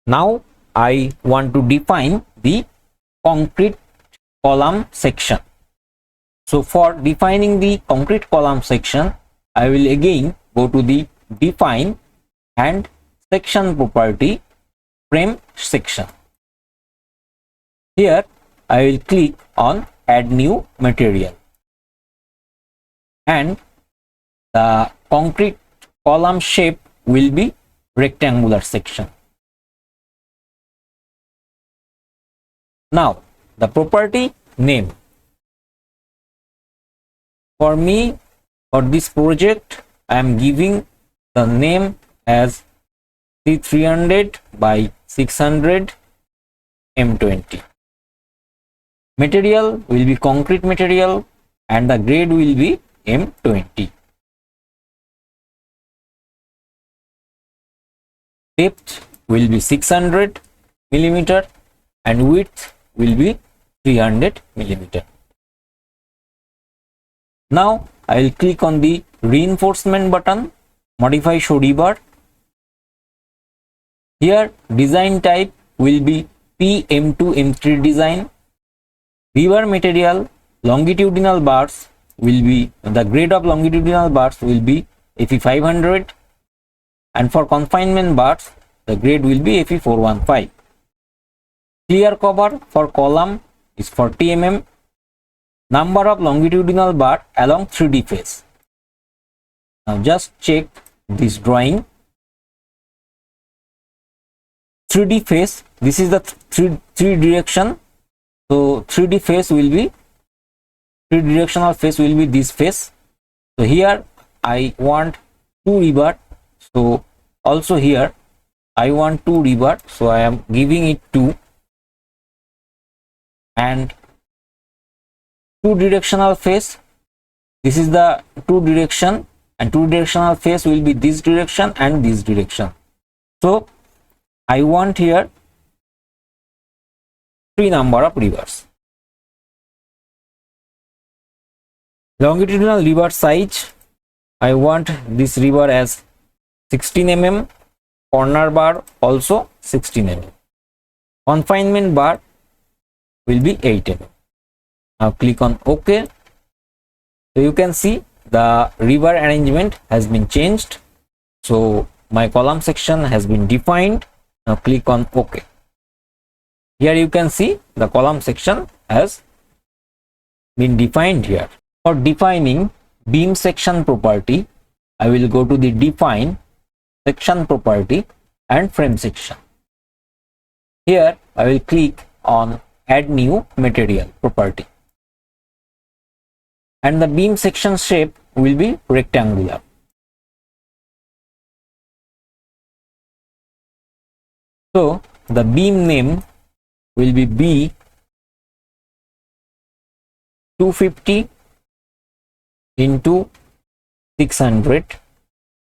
Now I want to define the concrete column section. So for defining the concrete column section, I will again go to the define and section property, frame section. Here I will click on add new material, and the concrete column shape will be rectangular section. Now the property name. For me, for this project, I am giving the name as C300 by 600 M20. Material will be concrete material and the grade will be M20. Depth will be 600 millimeter and width will be 300 millimeter. Now I will click on the reinforcement button, modify show rebar. Here design type will be PM2 M3 design. Rebar material, longitudinal bars will be, the grade of longitudinal bars will be Fe500, and for confinement bars the grade will be Fe415. Clear cover for column is 40 mm. Number of longitudinal bar along 3D face. Now just check this drawing. 3D face, this is the three direction. So 3D face will be, 3 directional face will be this face. So here I want 2 rebar. So also here I want 2 rebar. So I am giving it 2, and 2 directional face. This is the 2 direction, and 2 directional face will be this direction and this direction. So I want here 3 number of rebars. Longitudinal rebar size, I want this rebar as 16 mm, corner bar also 16 mm. Confinement bar will be 8 mm. Now click on OK. So you can see the rebar arrangement has been changed. So my column section has been defined. Now click on OK. Here you can see the column section has been defined here. For defining beam section property, I will go to the define, section property and frame section. Here I will click on add new material property, and the beam section shape will be rectangular. So the beam name will be B250 into 600,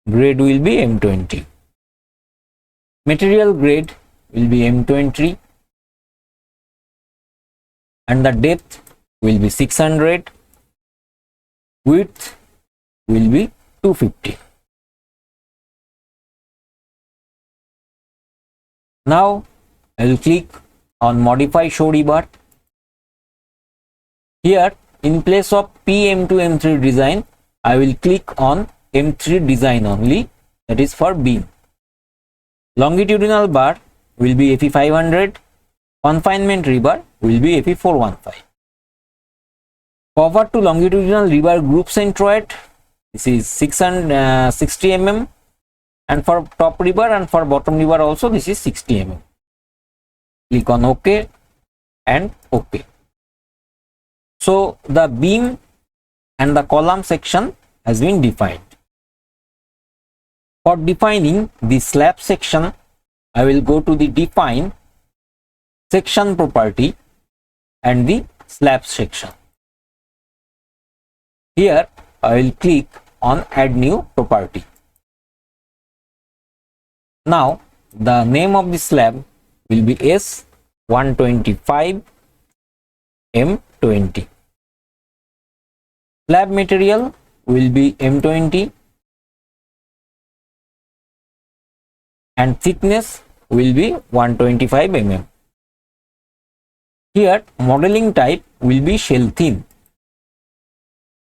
grade will be M20. Material grade will be M20 and the depth will be 600, width will be 250. Now I will click on modify show rebar. Here in place of PM2 M3 design, I will click on M3 design only, that is for beam. Longitudinal bar will be Fe500, confinement rebar will be Fe415. Cover to longitudinal rebar group centroid, this is 660 mm, and for top rebar and for bottom rebar also this is 60 mm. Click on OK and OK. So the beam and the column section has been defined. For defining the slab section, I will go to the define, section property and the slab section. Here I will click on add new property. Now the name of the slab will be S125 M20. Slab material will be M20 and thickness will be 125 mm. Here modeling type will be shell thin.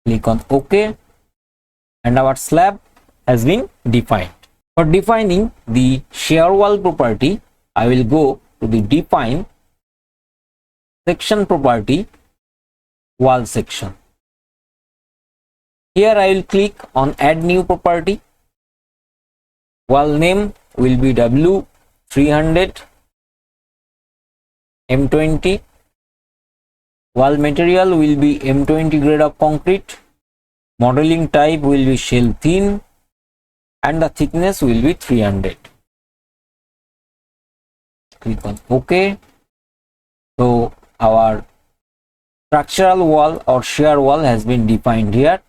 Click on OK and our slab has been defined. For defining the shear wall property, I will go to the define section property, wall section. Here I will click on add new property. Wall name will be W300 M20. Wall material will be M20 grade of concrete. Modeling type will be shell thin and the thickness will be 300. Click on OK. So our structural wall or shear wall has been defined here.